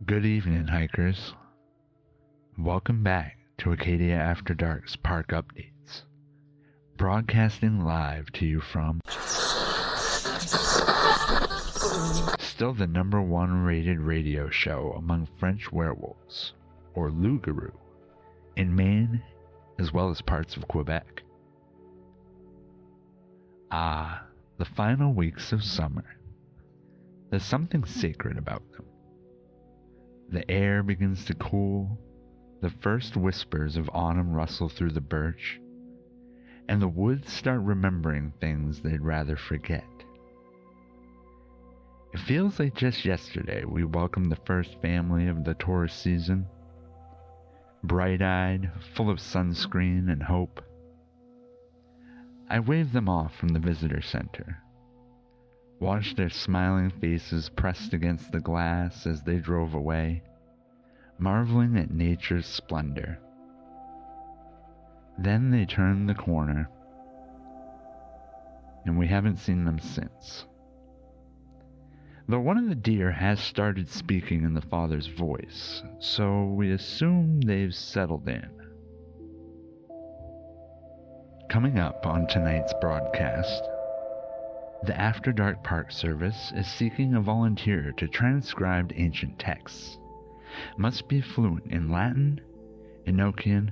Good evening, hikers. Welcome back to Acadia After Dark's Park Updates, broadcasting live to you from still the #1 rated radio show among French werewolves, or Loup Garou, in Maine as well as parts of Quebec. The final weeks of summer. There's something sacred about them. The air begins to cool, the first whispers of autumn rustle through the birch, and the woods start remembering things they'd rather forget. It feels like just yesterday we welcomed the first family of the tourist season, bright-eyed, full of sunscreen and hope. I waved them off from the visitor center, watched their smiling faces pressed against the glass as they drove away, marveling at nature's splendor. Then they turned the corner, and we haven't seen them since. Though one of the deer has started speaking in the father's voice, so we assume they've settled in. Coming up on tonight's broadcast, the After Dark Park Service is seeking a volunteer to transcribe ancient texts. Must be fluent in Latin, Enochian,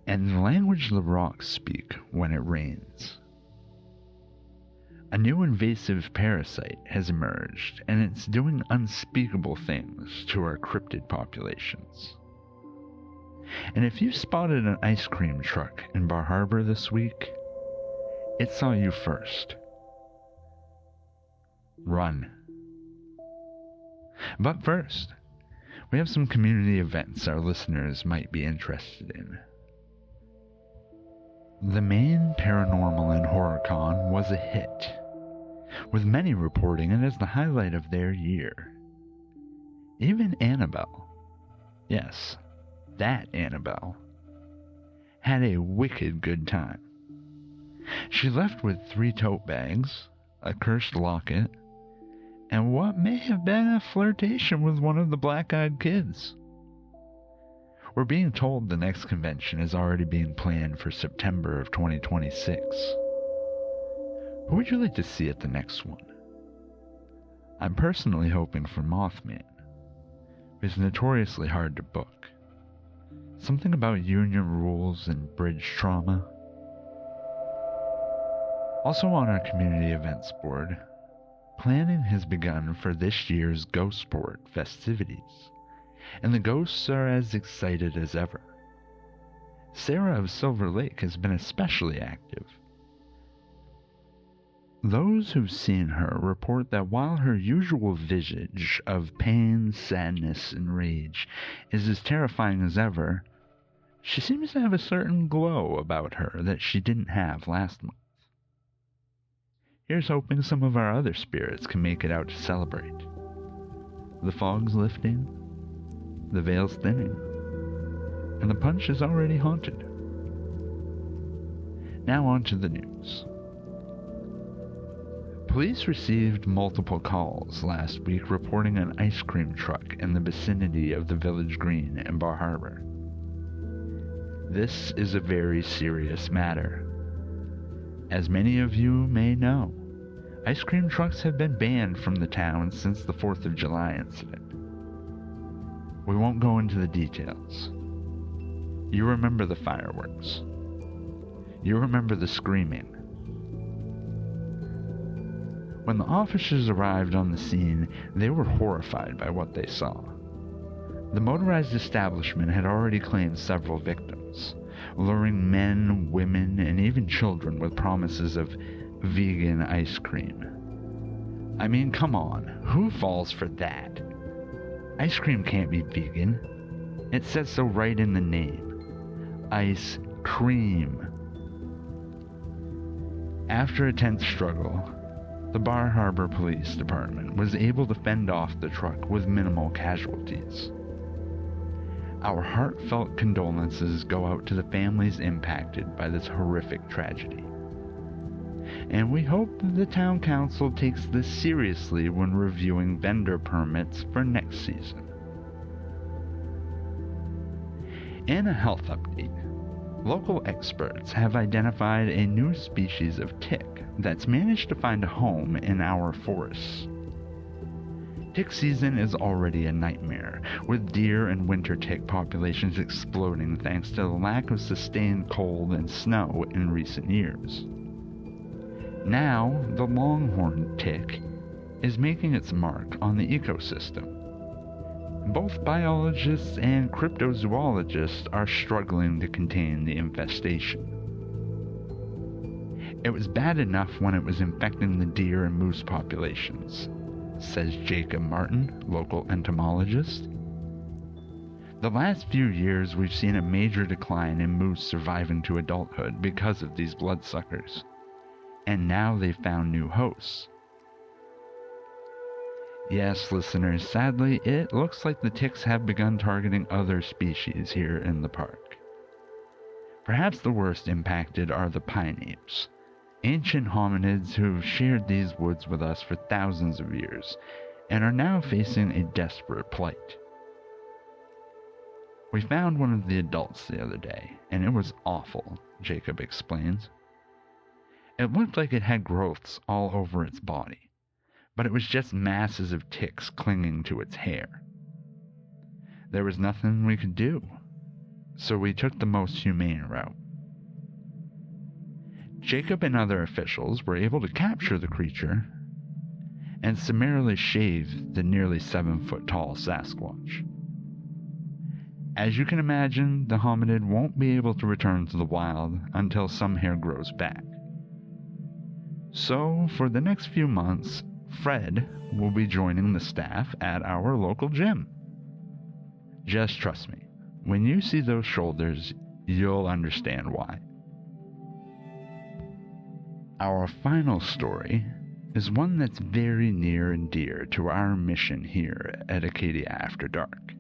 and the language the rocks speak when it rains. A new invasive parasite has emerged, and it's doing unspeakable things to our cryptid populations. And if you spotted an ice cream truck in Bar Harbor this week, it saw you first. Run. But first, we have some community events our listeners might be interested in. The Maine Paranormal and Horror Con was a hit, with many reporting it as the highlight of their year. Even Annabelle, yes, that Annabelle, had a wicked good time. She left with 3 tote bags, a cursed locket, and what may have been a flirtation with one of the black-eyed kids. We're being told the next convention is already being planned for September of 2026. Who would you like to see at the next one? I'm personally hoping for Mothman. It's notoriously hard to book. Something about union rules and bridge trauma. Also on our community events board, planning has begun for this year's Ghostport festivities, and the ghosts are as excited as ever. Sarah of Silver Lake has been especially active. Those who've seen her report that while her usual visage of pain, sadness, and rage is as terrifying as ever, she seems to have a certain glow about her that she didn't have last month. Here's hoping some of our other spirits can make it out to celebrate. The fog's lifting, the veil's thinning, and the punch is already haunted. Now on to the news. Police received multiple calls last week reporting an ice cream truck in the vicinity of the Village Green in Bar Harbor. This is a very serious matter. As many of you may know, ice cream trucks have been banned from the town since the 4th of July incident. We won't go into the details. You remember the fireworks. You remember the screaming. When the officers arrived on the scene, they were horrified by what they saw. The motorized establishment had already claimed several victims, luring men, women, and even children with promises of vegan ice cream. I mean, come on, who falls for that? Ice cream can't be vegan. It says so right in the name. Ice cream. After a tense struggle, the Bar Harbor Police Department was able to fend off the truck with minimal casualties. Our heartfelt condolences go out to the families impacted by this horrific tragedy. And we hope the town council takes this seriously when reviewing vendor permits for next season. In a health update, local experts have identified a new species of tick that's managed to find a home in our forests. Tick season is already a nightmare, with deer and winter tick populations exploding thanks to the lack of sustained cold and snow in recent years. Now, the longhorn tick is making its mark on the ecosystem. Both biologists and cryptozoologists are struggling to contain the infestation. It was bad enough when it was infecting the deer and moose populations, says Jacob Martin, local entomologist. The last few years we've seen a major decline in moose surviving to adulthood because of these bloodsuckers, and now they've found new hosts. Yes, listeners, sadly, it looks like the ticks have begun targeting other species here in the park. Perhaps the worst impacted are the pine apes, ancient hominids who've shared these woods with us for thousands of years and are now facing a desperate plight. We found one of the adults the other day, and it was awful, Jacob explains. It looked like it had growths all over its body, but it was just masses of ticks clinging to its hair. There was nothing we could do, so we took the most humane route. Jacob and other officials were able to capture the creature and summarily shave the nearly 7-foot-tall Sasquatch. As you can imagine, the hominid won't be able to return to the wild until some hair grows back. So, for the next few months, Fred will be joining the staff at our local gym. Just trust me, when you see those shoulders, you'll understand why. Our final story is one that's very near and dear to our mission here at Acadia After Dark,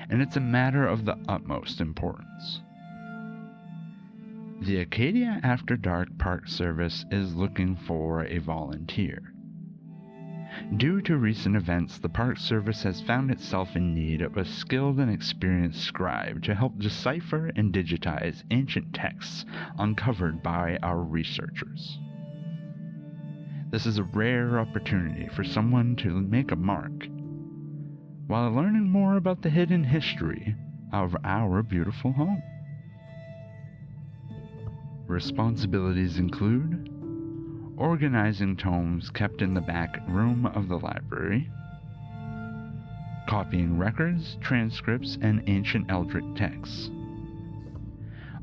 and it's a matter of the utmost importance. The Acadia After Dark Park Service is looking for a volunteer. Due to recent events, the Park Service has found itself in need of a skilled and experienced scribe to help decipher and digitize ancient texts uncovered by our researchers. This is a rare opportunity for someone to make a mark, while learning more about the hidden history of our beautiful home. Responsibilities include organizing tomes kept in the back room of the library, copying records, transcripts, and ancient Eldritch texts,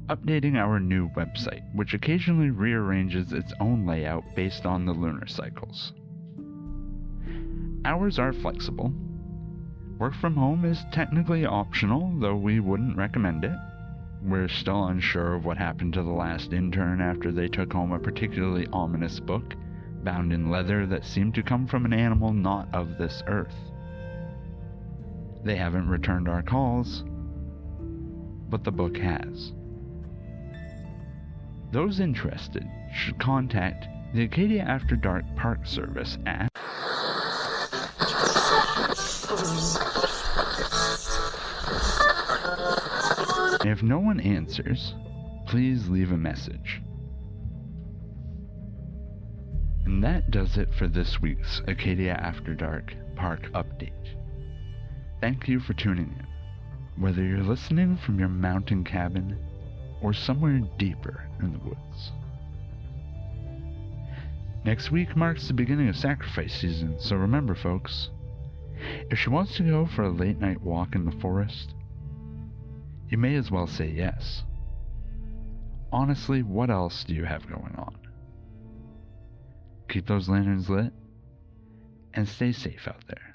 updating our new website, which occasionally rearranges its own layout based on the lunar cycles. Hours are flexible. Work from home is technically optional, though we wouldn't recommend it. We're still unsure of what happened to the last intern after they took home a particularly ominous book, bound in leather that seemed to come from an animal not of this earth. They haven't returned our calls, but the book has. Those interested should contact the Acadia After Dark Park Service at If no one answers, please leave a message. And that does it for this week's Acadia After Dark Park Update. Thank you for tuning in, whether you're listening from your mountain cabin or somewhere deeper in the woods. Next week marks the beginning of sacrifice season, so remember folks, if she wants to go for a late night walk in the forest, you may as well say yes. Honestly, what else do you have going on? Keep those lanterns lit, and stay safe out there.